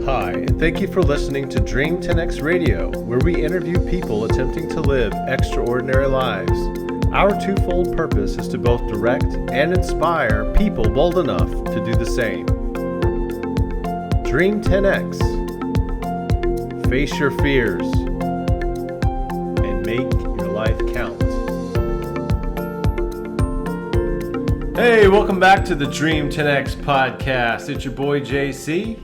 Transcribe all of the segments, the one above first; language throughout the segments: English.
Hi, and thank you for listening to Dream 10X Radio, where we interview people attempting to live extraordinary lives. Our twofold purpose is to both direct and inspire people bold enough to do the same. Dream 10X. Face your fears and make your life count. Hey, welcome back to the Dream 10X podcast. It's your boy JC.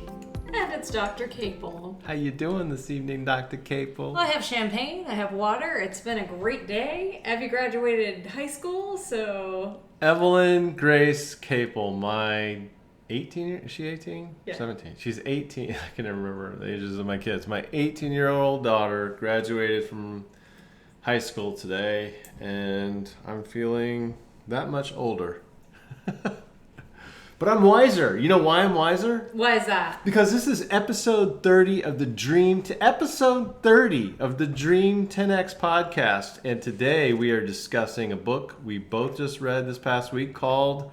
And it's Dr. Capel. How you doing this evening, Dr. Capel? Well, I have champagne, I have water. It's been a great day. Abby graduated high school, so... Evelyn Grace Capel, my 18, is she 18? Yeah. 17. She's 18. I can never remember the ages of my kids. My 18-year-old daughter graduated from high school today, and I'm feeling that much older. But I'm wiser. You know why I'm wiser? Why is that? Because this is episode 30 of the Dream 10X podcast. And today we are discussing a book we both just read this past week called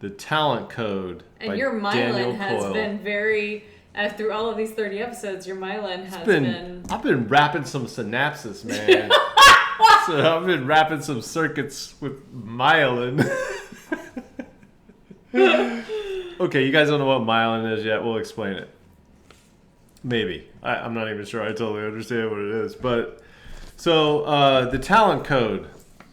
The Talent Code And by your Daniel myelin has Coyle. been very... through all of these 30 episodes, your myelin has been... I've been rapping some synapses, man. So I've been rapping some circuits with myelin. Okay, you guys don't know what myelin is yet. We'll explain it. Maybe. I'm not even sure I totally understand what it is. But so the Talent Code,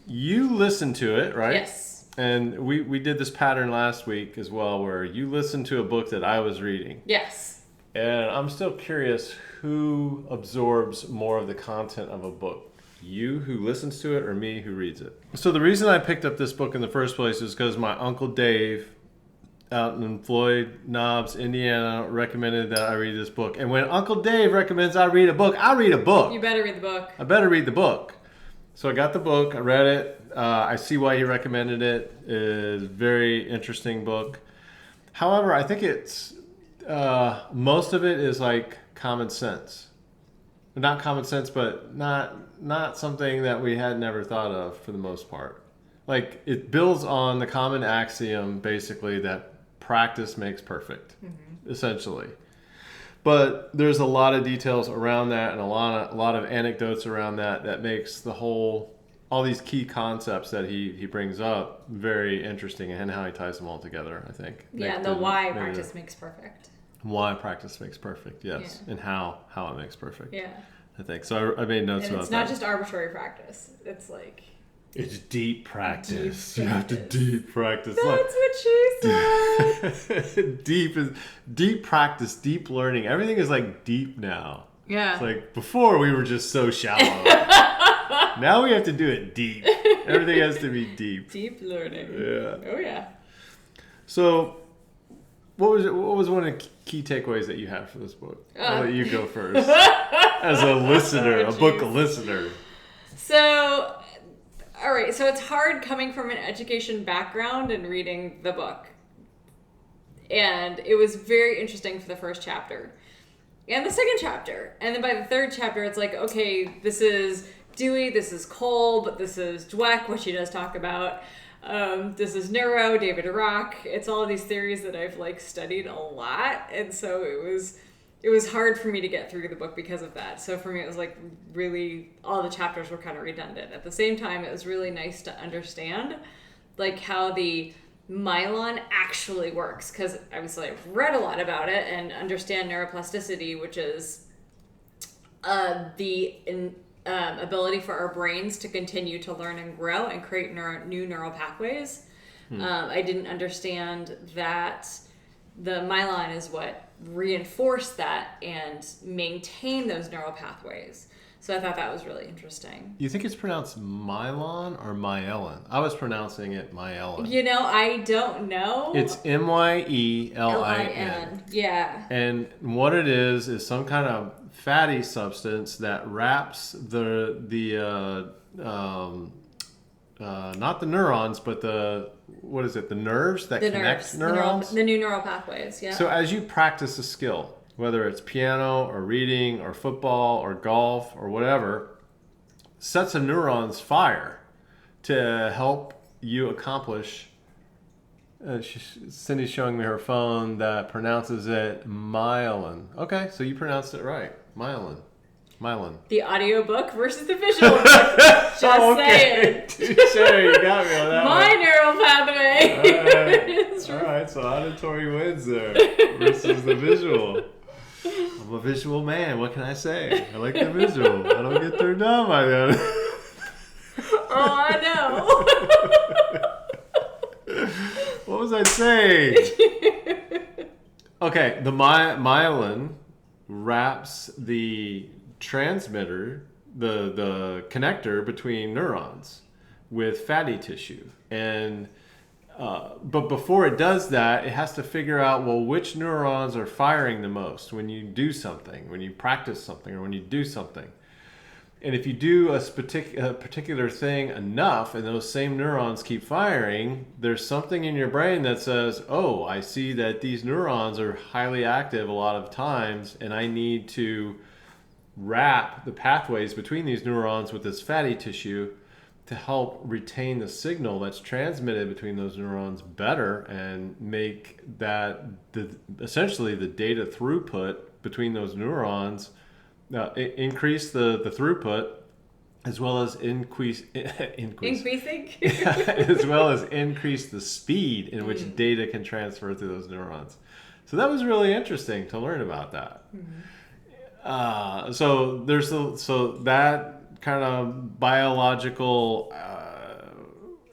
you listened to it, right? Yes. And we did this pattern last week as well, where you listened to a book that I was reading. Yes. And I'm still curious who absorbs more of the content of a book. You who listens to it or me who reads it? So the reason I picked up this book in the first place is because my Uncle Dave out in Floyd Knobs, Indiana, recommended that I read this book. And when Uncle Dave recommends I read a book, I read a book. You better read the book. I better read the book. So I got the book, I read it. I see why he recommended it. It's a very interesting book. However, I think it's most of it is like common sense. Not common sense, but not something that we had never thought of for the most part. Like, it builds on the common axiom, basically, that practice makes perfect, essentially. But there's a lot of details around that and a lot of anecdotes around that makes the whole, all these key concepts that he brings up very interesting, and how he ties them all together, I think. Yeah, the why practice makes perfect. Why practice makes perfect, yes. Yeah. And how it makes perfect. Yeah. I think. So I made notes and about that. It's not just arbitrary practice. It's like... It's deep practice. You have to deep practice. That's what she said. Deep practice, deep learning. Everything is like deep now. Yeah. It's like before we were just so shallow. Now we have to do it deep. Everything has to be deep. Deep learning. Yeah. Oh yeah. So what was one of the key takeaways that you had for this book? I'll let you go first. As a listener, a book listener. So, all right. So it's hard coming from an education background and reading the book. And it was very interesting for the first chapter. And the second chapter. And then by the third chapter, it's like, okay, this is Dewey, this is Kolb, this is Dweck, which he does talk about. This is neuro, David Rock. It's all of these theories that I've like studied a lot. And so it was hard for me to get through the book because of that. So for me, it was like really, all the chapters were kind of redundant. At the same time, it was really nice to understand like how the myelin actually works. Because obviously I've read a lot about it and understand neuroplasticity, which is the ability for our brains to continue to learn and grow and create new neural pathways. I didn't understand that the myelin is what reinforce that and maintain those neural pathways. So I thought that was really interesting. You think it's pronounced myelin or myelin? I was pronouncing it myelin. You know, I don't know. It's MYELIN. Yeah. And what it is some kind of fatty substance that wraps the not the neurons, but the nerves that connect neurons? The new neural pathways, yeah. So as you practice a skill, whether it's piano or reading or football or golf or whatever, sets of neurons fire to help you accomplish Cindy's showing me her phone that pronounces it myelin. Okay, so you pronounced it right. Myelin. The audiobook versus the visual book. Just saying. Touche, you got me on that My one. neural pathway. All right, so auditory wins there versus the visual. I'm a visual man. What can I say? I like the visual. I don't get turned on by that. Oh, I know. What was I saying? Okay, the myelin wraps the transmitter, the connector between neurons with fatty tissue. And but before it does that, it has to figure out, well, which neurons are firing the most when you do something, when you practice something, or when you do something. And if you do a particular thing enough and those same neurons keep firing, there's something in your brain that says, oh, I see that these neurons are highly active a lot of times, and I need to wrap the pathways between these neurons with this fatty tissue to help retain the signal that's transmitted between those neurons better and make that essentially the data throughput between those neurons increase the throughput, as well as increasing as well as increase the speed in which data can transfer through those neurons. So that was really interesting to learn about that. So there's so that kind of biological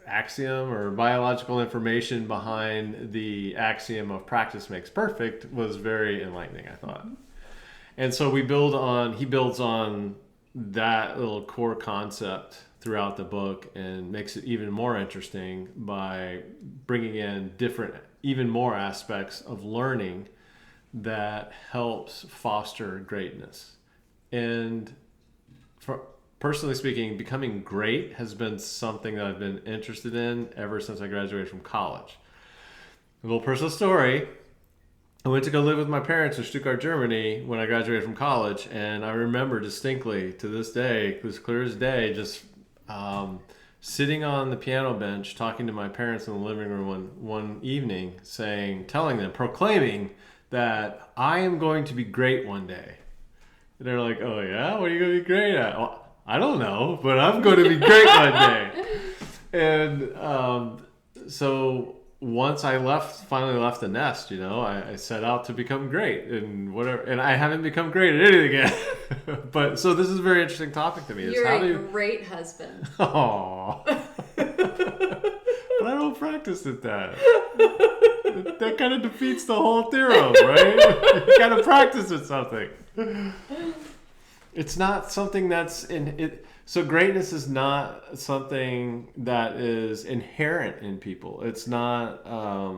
axiom or biological information behind the axiom of practice makes perfect was very enlightening, I thought. And so he builds on that little core concept throughout the book and makes it even more interesting by bringing in different, even more aspects of learning that helps foster greatness. And personally speaking, becoming great has been something that I've been interested in ever since I graduated from college. A little personal story. I went to go live with my parents in Stuttgart, Germany when I graduated from college, and I remember distinctly to this day, it was clear as day, just sitting on the piano bench talking to my parents in the living room one evening, proclaiming that I am going to be great one day. And they're like, oh yeah? What are you going to be great at? Well, I don't know, but I'm going to be great one day. And so once I finally left the nest, I set out to become great and whatever. And I haven't become great at anything yet. But so this is a very interesting topic to me. You're a great husband. Aww. But I don't practice at that. That kind of defeats the whole theorem, right? You got to practice at something. It's not something that's in it. So greatness is not something that is inherent in people. It's not. I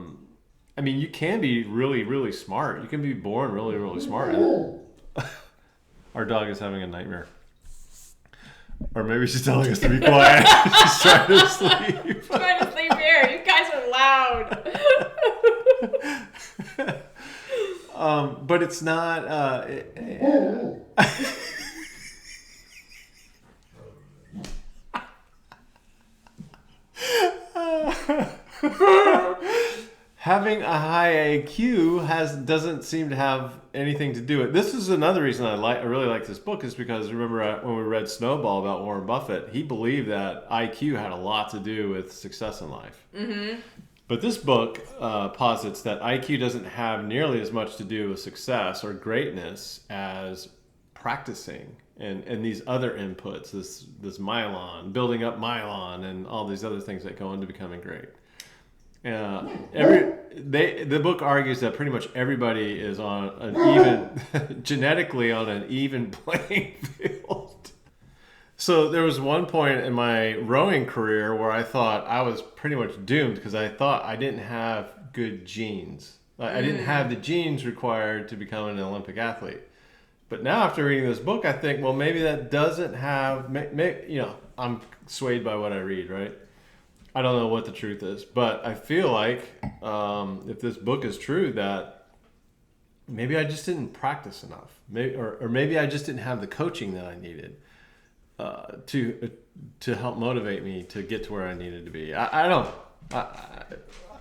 mean, you can be really, really smart. You can be born really, really smart. Our dog is having a nightmare. Or maybe she's telling us to be quiet. She's trying to sleep. Trying to sleep here. You guys are loud. But it's not. Having a high IQ doesn't seem to have anything to do with it. This is another reason I really like this book, is because remember when we read Snowball about Warren Buffett, he believed that IQ had a lot to do with success in life. Mm-hmm. But this book posits that IQ doesn't have nearly as much to do with success or greatness as practicing and these other inputs, this myelin, building up myelin, and all these other things that go into becoming great. The book argues that pretty much everybody is on an even genetically on an even playing field. So there was one point in my rowing career where I thought I was pretty much doomed because I thought I didn't have good genes. I didn't have the genes required to become an Olympic athlete. But now after reading this book, I think, well, maybe that doesn't have, I'm swayed by what I read, right? I don't know what the truth is, but I feel like if this book is true, that maybe I just didn't practice enough, or maybe I just didn't have the coaching that I needed to help motivate me to get to where I needed to be. I don't know.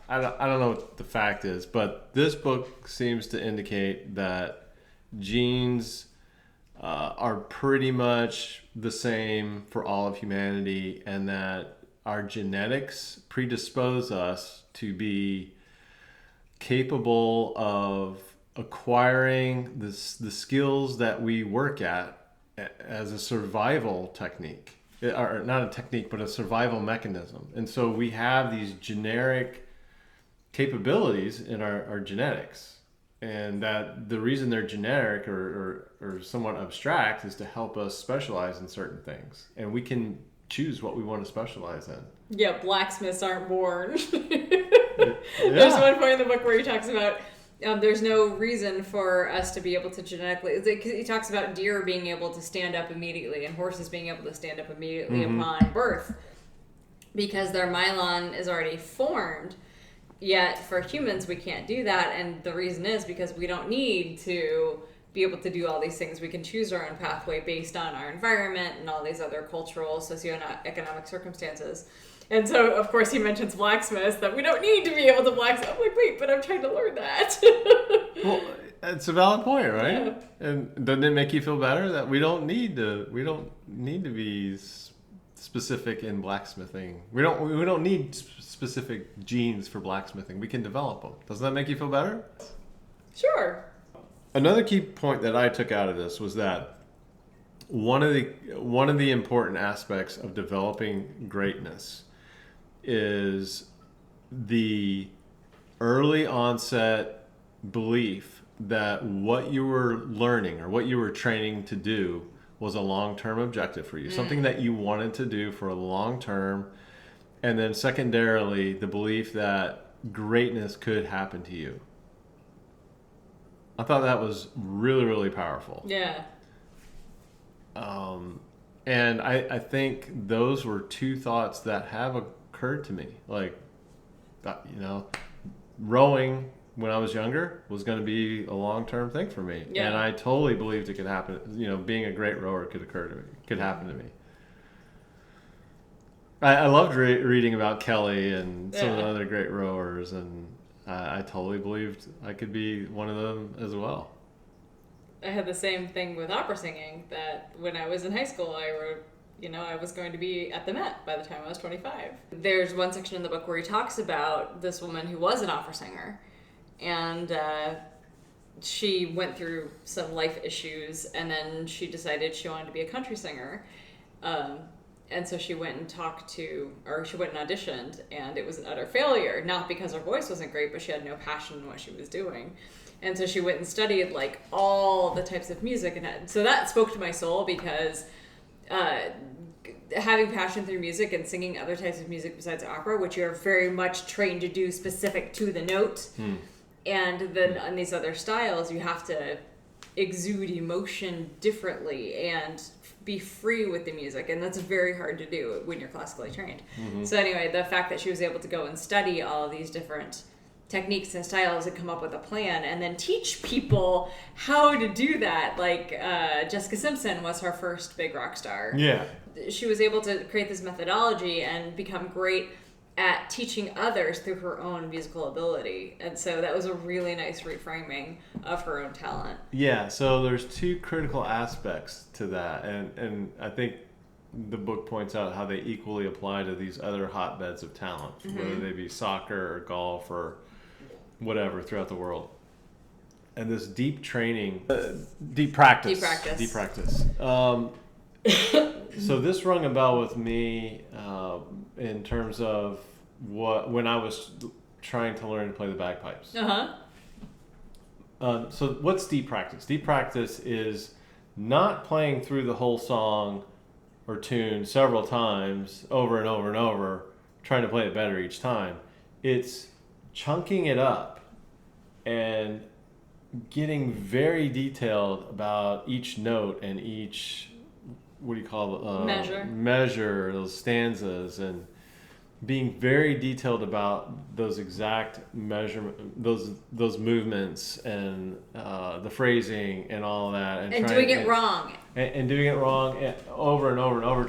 I don't know what the fact is, but this book seems to indicate that genes are pretty much the same for all of humanity, and that our genetics predispose us to be capable of acquiring the skills that we work at as a survival technique, or not a technique, but a survival mechanism. And so we have these generic capabilities in our genetics, and that the reason they're generic or somewhat abstract is to help us specialize in certain things, and we can choose what we want to specialize in. Yeah, blacksmiths aren't born. There's one point in the book where he talks about there's no reason for us to be able to genetically. He talks about deer being able to stand up immediately and horses being able to stand up immediately upon birth because their myelin is already formed. Yet for humans, we can't do that, and the reason is because we don't need to be able to do all these things. We can choose our own pathway based on our environment and all these other cultural, socioeconomic circumstances. And so, of course, he mentions blacksmiths, that we don't need to be able to blacksmith. I'm like, wait, but I'm trying to learn that. Well, it's a valid point, right? Yeah. And doesn't it make you feel better that we don't need to be specific in blacksmithing? We don't need specific genes for blacksmithing. We can develop them. Doesn't that make you feel better? Sure. Another key point that I took out of this was that one of the important aspects of developing greatness is the early onset belief that what you were learning or what you were training to do was a long-term objective for you, something that you wanted to do for a long term, and then secondarily the belief that greatness could happen to you. I thought that was really, really powerful. Yeah. And I think those were two thoughts that have occurred to me. Like, rowing when I was younger was going to be a long-term thing for me. Yeah. And I totally believed it could happen. Being a great rower could happen to me. I loved reading about Kelly and some of the other great rowers, and I totally believed I could be one of them as well. I had the same thing with opera singing, that when I was in high school, I wrote, I was going to be at the Met by the time I was 25. There's one section in the book where he talks about this woman who was an opera singer, and she went through some life issues, and then she decided she wanted to be a country singer. And so she went and she went and auditioned, and it was an utter failure. Not because her voice wasn't great, but she had no passion in what she was doing. And so she went and studied like all the types of music, and so that spoke to my soul, because having passion through music and singing other types of music besides opera, which you're very much trained to do specific to the note, and then on these other styles, you have to exude emotion differently and be free with the music, and that's very hard to do when you're classically trained. So anyway, the fact that she was able to go and study all of these different techniques and styles and come up with a plan and then teach people how to do that, like Jessica Simpson was her first big rock star. Yeah. She was able to create this methodology and become great at teaching others through her own musical ability. And so that was a really nice reframing of her own talent. Yeah, so there's two critical aspects to that, and I think the book points out how they equally apply to these other hotbeds of talent, whether they be soccer or golf or whatever throughout the world. And this deep training, deep practice. So this rung a bell with me in terms of when I was trying to learn to play the bagpipes. So what's deep practice? Deep practice is not playing through the whole song or tune several times over and over and over, trying to play it better each time. It's chunking it up and getting very detailed about each note and each, measure, those stanzas, and being very detailed about those exact measurement, those movements, and the phrasing and all of that, and doing it wrong. And doing it wrong over and over and over,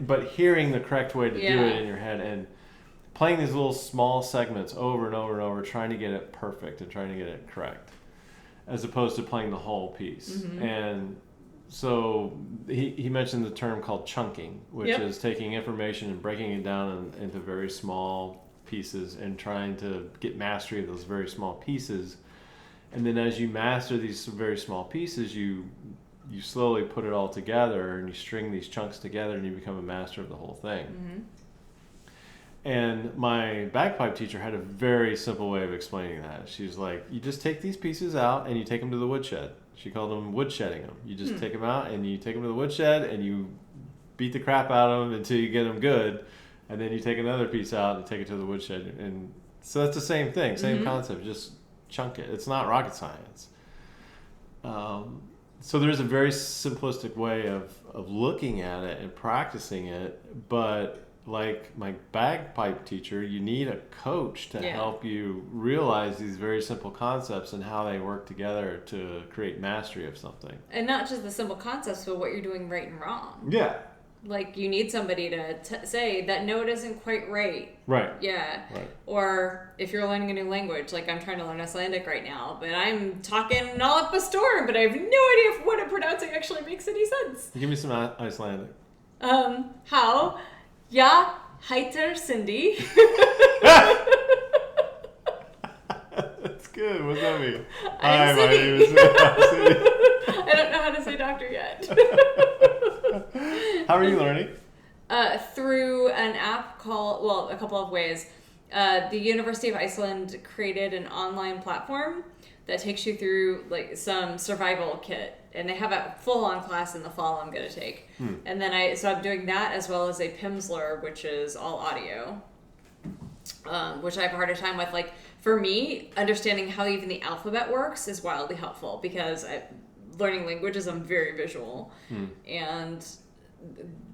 but hearing the correct way to do it in your head, and playing these little small segments over and over and over, trying to get it perfect and trying to get it correct, as opposed to playing the whole piece. Mm-hmm. And so he mentioned the term called chunking, which Yep. is taking information and breaking it down into very small pieces and trying to get mastery of those very small pieces. And then as you master these very small pieces, you slowly put it all together and you string these chunks together and you become a master of the whole thing. Mm-hmm. And my bagpipe teacher had a very simple way of explaining that. She's like, you just take these pieces out and you take them to the woodshed. She called them woodshedding them. You just take them out and you take them to the woodshed and you beat the crap out of them until you get them good. And then you take another piece out and take it to the woodshed. And so that's the same thing, same concept, just chunk it. It's not rocket science. So there's a very simplistic way of looking at it and practicing it, but like my bagpipe teacher, you need a coach to help you realize these very simple concepts and how they work together to create mastery of something. And not just the simple concepts, but what you're doing right and wrong. Yeah. Like, you need somebody to say that note isn't quite right. Right. Yeah. Right. Or if you're learning a new language, like I'm trying to learn Icelandic right now, but I'm talking all up a storm, but I have no idea if what I'm pronouncing actually makes any sense. Give me some Icelandic. How? Ja, heiter Cindy. That's good. What's that mean? I'm Hi, my Cindy. name is Cindy. I don't know how to say doctor yet. How are you learning? Through an app called, well, a couple of ways. The University of Iceland created an online platform that takes you through like some survival kit, and they have a full-on class in the fall I'm going to take. And then I'm doing that as well as a Pimsleur, which is all audio, which I have a harder time with. Like, for me, understanding how even the alphabet works is wildly helpful because learning languages, I'm very visual, and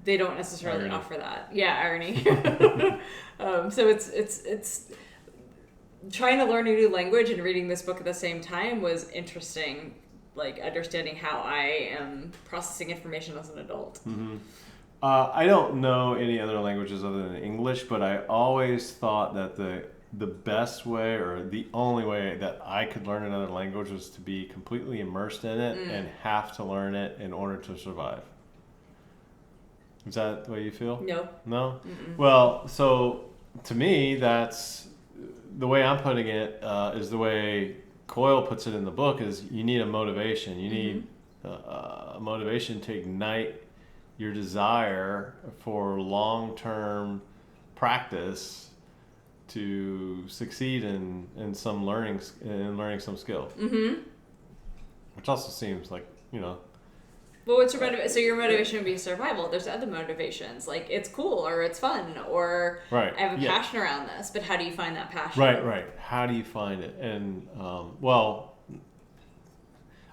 they don't necessarily Irony. offer that. Yeah, irony. So it's trying to learn a new language and reading this book at the same time was interesting. Like, understanding how I am processing information as an adult. I don't know any other languages other than English, but I always thought that the best way or the only way that I could learn another language was to be completely immersed in it and have to learn it in order to survive. Is that the way you feel? No. No? Well, so to me, that's the way I'm putting it, is the way Coyle puts it in the book, is you need a motivation. You need a motivation to ignite your desire for long-term practice to succeed in some learning some skill. Which also seems like, Well, what's your motivation? So your motivation would be survival. There's other motivations, like it's cool or it's fun or Right. I have a Yeah. passion around this. But how do you find that passion? Right. How do you find it? And well,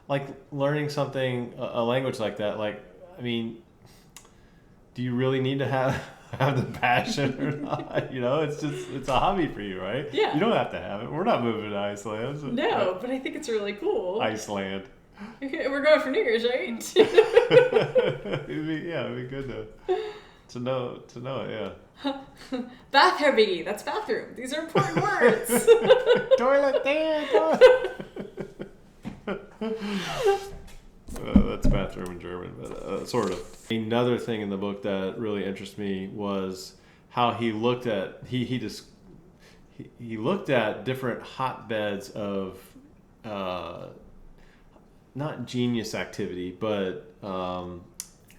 like learning something, a language like that. Like, I mean, do you really need to have the passion or not? It's a hobby for you, right? Yeah. You don't have to have it. We're not moving to Iceland. So, No, but I think it's really cool. Iceland. We're going for New Year's, right? it'd be good to know it. Yeah. Bathroom, that's bathroom. These are important words. Toilet there. That's bathroom in German, but sort of. Another thing in the book that really interests me was how he looked at he looked at different hotbeds of not genius activity, but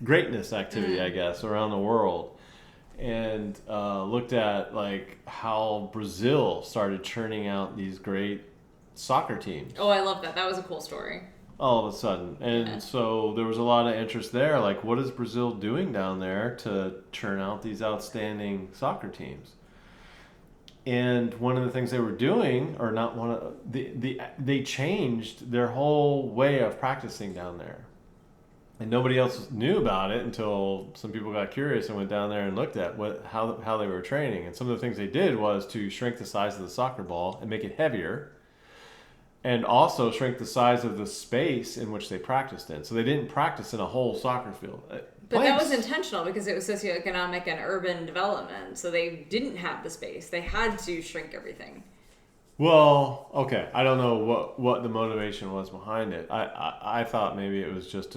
greatness activity, I guess, around the world, and looked at like how Brazil started churning out these great soccer teams. Oh, I love that. That was a cool story. All of a sudden. And so there was a lot of interest there. Like, what is Brazil doing down there to churn out these outstanding soccer teams? And one of the things they were doing, or not one of they changed their whole way of practicing down there. And nobody else knew about it until some people got curious and went down there and looked at how they were training. And some of the things they did was to shrink the size of the soccer ball and make it heavier, and also shrink the size of the space in which they practiced in. So they didn't practice in a whole soccer field. But that was Planks. intentional because it was socioeconomic and urban development, so they didn't have the space. They had to shrink everything. Well, okay. I don't know what the motivation was behind it. I thought maybe it was just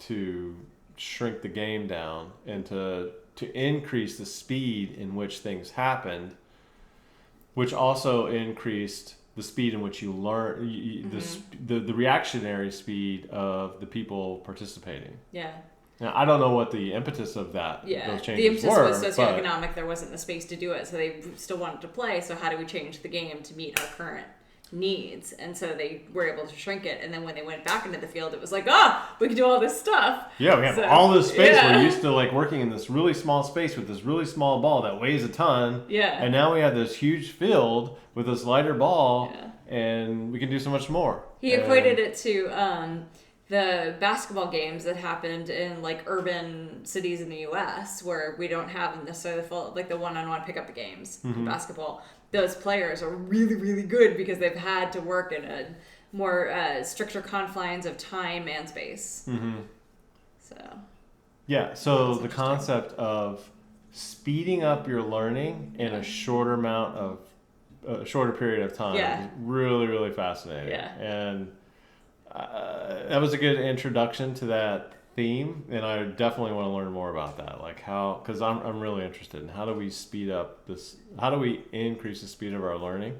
to shrink the game down and to increase the speed in which things happened, which also increased the speed in which you learn the reactionary speed of the people participating. Yeah. Now, I don't know what the impetus of that Yeah, those the changes impetus were, was but socioeconomic. There wasn't the space to do it, so they still wanted to play. So how do we change the game to meet our current needs? And so they were able to shrink it. And then when they went back into the field, it was like, we can do all this stuff. yeah, we have So, all this space. yeah. We're used to like working in this really small space with this really small ball that weighs a ton. Yeah. And now we have this huge field with this lighter ball, Yeah. and we can do so much more. He And- equated it to the basketball games that happened in like urban cities in the U.S. where we don't have necessarily the full, like the one-on-one pickup games in basketball. Those players are really, really good because they've had to work in a more stricter confines of time and space. So Yeah, so That's the interesting. concept of speeding up your learning in a shorter period of time Yeah. is really, really fascinating. Yeah. And that was a good introduction to that theme, and I definitely want to learn more about that. Like how, because I'm really interested in how do we speed up this, how do we increase the speed of our learning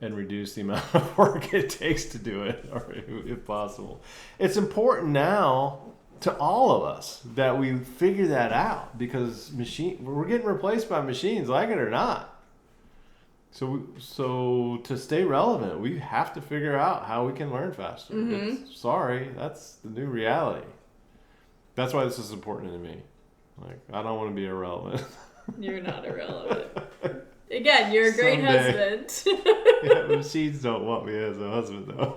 and reduce the amount of work it takes to do it, or if possible. It's important now to all of us that we figure that out, because we're getting replaced by machines, like it or not. So to stay relevant, we have to figure out how we can learn faster. Sorry, that's the new reality. That's why this is important to me. Like, I don't want to be irrelevant. you're not irrelevant. Again, you're a great Someday. husband. Yeah, machines don't want me as a husband, though.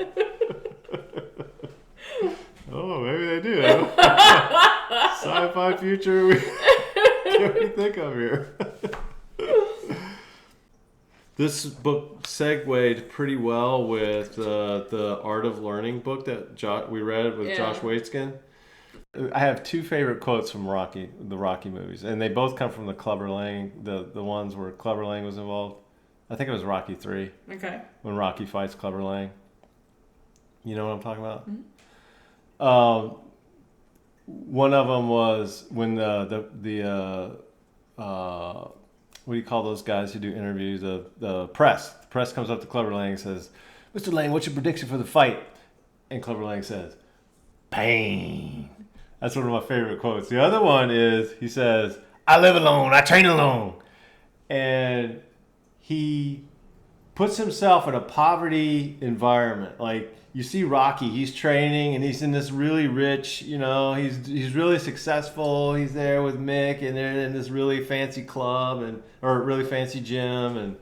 Oh, maybe they do. Sci-fi future. What do we think of here? This book segued pretty well with the Art of Learning book that we read with Josh Waitzkin. I have two favorite quotes from the Rocky movies, and they both come from the Clubber Lang, the ones where Clubber Lang was involved. I think it was Rocky 3 Okay. when Rocky fights Clubber Lang. You know what I'm talking about? One of them was when what do you call those guys who do interviews? The press. The press comes up to Clubber Lang and says, "Mr. Lang, what's your prediction for the fight?" And Clubber Lang says, "Pain." That's one of my favorite quotes. The other one is, he says, "I live alone. I train alone." And he puts himself in a poverty environment. Like, you see Rocky, he's training and he's in this really rich, he's really successful. He's there with Mick and they're in this really fancy club or really fancy gym and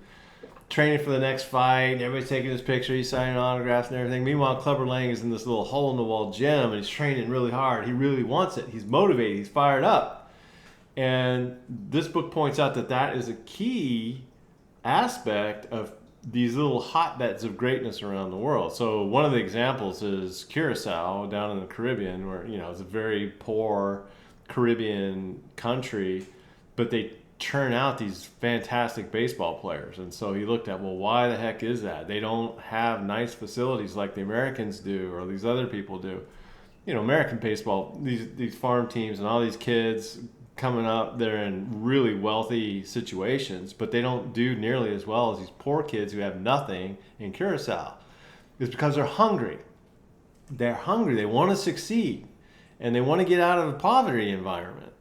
training for the next fight. And everybody's taking his picture, he's signing autographs and everything. Meanwhile, Clubber Lang is in this little hole in the wall gym and he's training really hard. He really wants it. He's motivated. He's fired up. And this book points out that is a key aspect of these little hotbeds of greatness around the world. So one of the examples is Curacao down in the Caribbean, where it's a very poor Caribbean country, but they churn out these fantastic baseball players. And so he looked at, well, why the heck is that? They don't have nice facilities like the Americans do or these other people do. American baseball, these farm teams and all these kids coming up, they're in really wealthy situations, but they don't do nearly as well as these poor kids who have nothing in Curacao. It's because they're hungry. They're hungry. They want to succeed, and they want to get out of a poverty environment.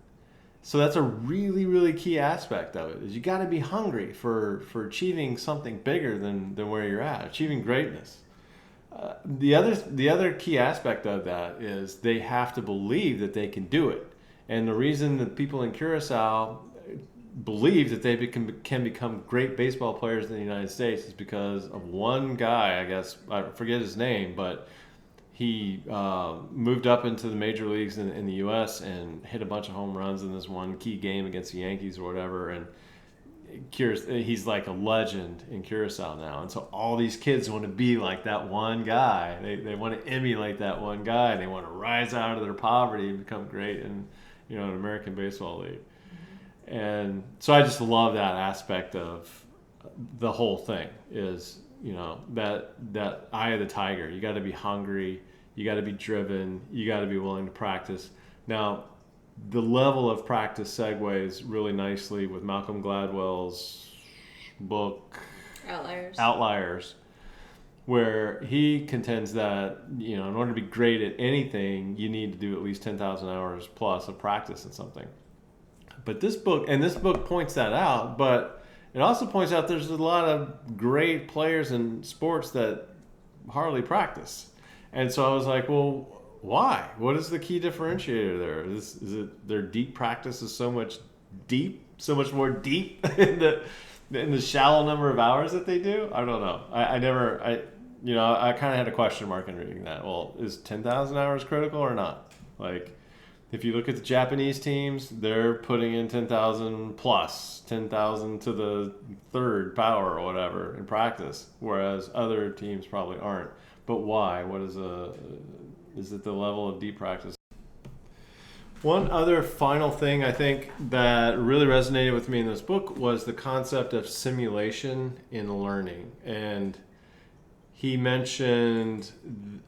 So that's a really, really key aspect of it, is you got to be hungry for achieving something bigger than where you're at, achieving greatness. The other key aspect of that is they have to believe that they can do it. And the reason that people in Curacao believe that they can become great baseball players in the United States is because of one guy, I guess, I forget his name, but he moved up into the major leagues in the U.S. and hit a bunch of home runs in this one key game against the Yankees or whatever. And he's like a legend in Curacao now, and so all these kids want to be like that one guy. They want to emulate that one guy. They want to rise out of their poverty and become great in an American Baseball League. And so I just love that aspect of the whole thing is, that eye of the tiger. You got to be hungry. You got to be driven. You got to be willing to practice. Now, the level of practice segues really nicely with Malcolm Gladwell's book Outliers, where he contends that, in order to be great at anything, you need to do at least 10,000 hours plus of practice in something. But this book points that out, but it also points out there's a lot of great players in sports that hardly practice. And so I was like, well, why? What is the key differentiator there? Is it their deep practice is so much more deep in the shallow number of hours that they do? I don't know. I kind of had a question mark in reading that. Well, is 10,000 hours critical or not? Like, if you look at the Japanese teams, they're putting in 10,000 plus, 10,000 to the third power or whatever in practice, whereas other teams probably aren't. But why? Is it the level of deep practice? One other final thing I think that really resonated with me in this book was the concept of simulation in learning. And he mentioned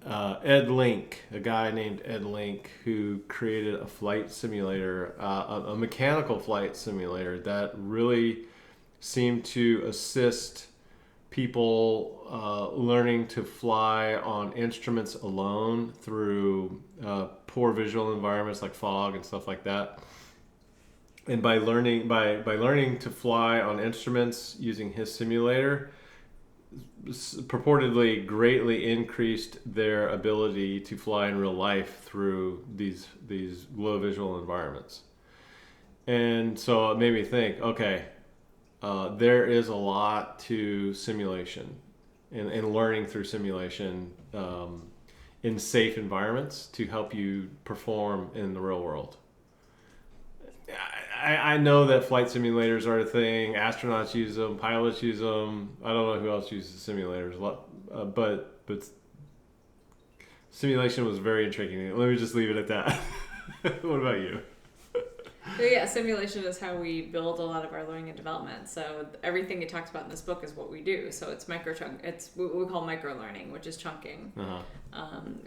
Ed Link, a guy named Ed Link, who created a flight simulator, a mechanical flight simulator that really seemed to assist people learning to fly on instruments alone through poor visual environments like fog and stuff like that. And by learning to fly on instruments using his simulator, purportedly greatly increased their ability to fly in real life through these low visual environments. And so it made me think, okay, there is a lot to simulation and learning through simulation in safe environments to help you perform in the real world. I know that flight simulators are a thing. Astronauts use them. Pilots use them. I don't know who else uses simulators. But simulation was very intriguing. Let me just leave it at that. What about you? So yeah, simulation is how we build a lot of our learning and development. So everything it talks about in this book is what we do. So it's it's what we call micro learning, which is chunking.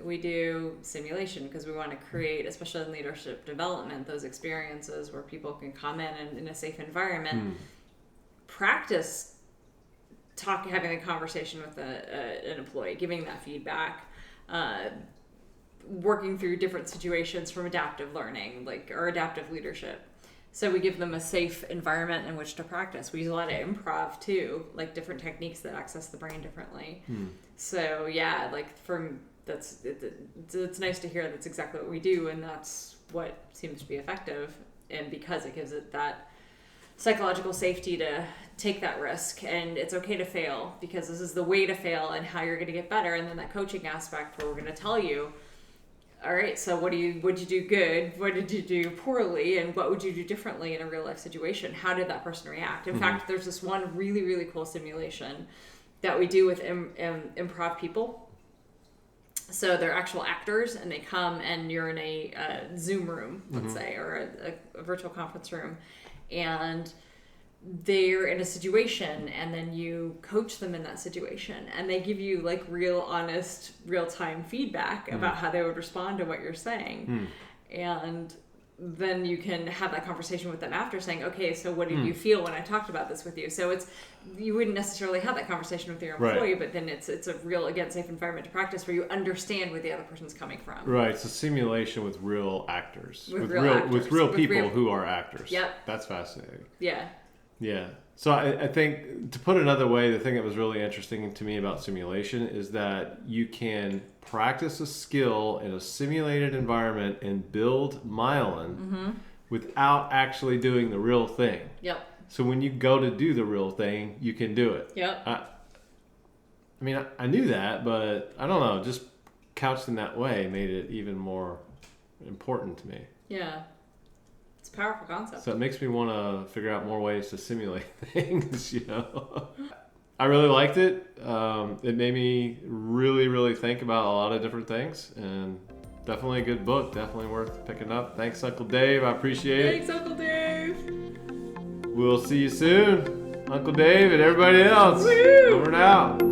We do simulation because we want to create, especially in leadership development, those experiences where people can come in a safe environment, practice having a conversation with an employee, giving that feedback, working through different situations from adaptive learning, or adaptive leadership. So we give them a safe environment in which to practice. We use a lot of improv too, like different techniques that access the brain differently. So yeah, it's nice to hear that's exactly what we do, and that's what seems to be effective. And because it gives it that psychological safety to take that risk, and it's okay to fail because this is the way to fail and how you're going to get better. And then that coaching aspect where we're going to tell you, all right, so what did you do good? What did you do poorly? And what would you do differently in a real life situation? How did that person react? In fact, there's this one really, really cool simulation that we do with improv people. So they're actual actors, and they come, and you're in a Zoom room, let's say, or a virtual conference room, and they're in a situation, and then you coach them in that situation, and they give you real honest real-time feedback about how they would respond to what you're saying. And then you can have that conversation with them after, saying, okay, so what did you feel when I talked about this with you? So you wouldn't necessarily have that conversation with your employee, but then it's a real, again, safe environment to practice where you understand where the other person's coming from. Right. It's a simulation with real actors, with real people who are actors. Yep. That's fascinating. Yeah. Yeah. So I think, to put it another way, the thing that was really interesting to me about simulation is that you can practice a skill in a simulated environment and build myelin without actually doing the real thing. Yep. So when you go to do the real thing, you can do it. Yep. I knew that, but I don't know, just couched in that way made it even more important to me. Yeah. It's a powerful concept. So it makes me want to figure out more ways to simulate things, I really liked it. It made me really, really think about a lot of different things, and definitely a good book. Definitely worth picking up. Thanks, Uncle Dave. I appreciate it. Thanks, Uncle Dave. We'll see you soon, Uncle Dave and everybody else. Woo! Over and out.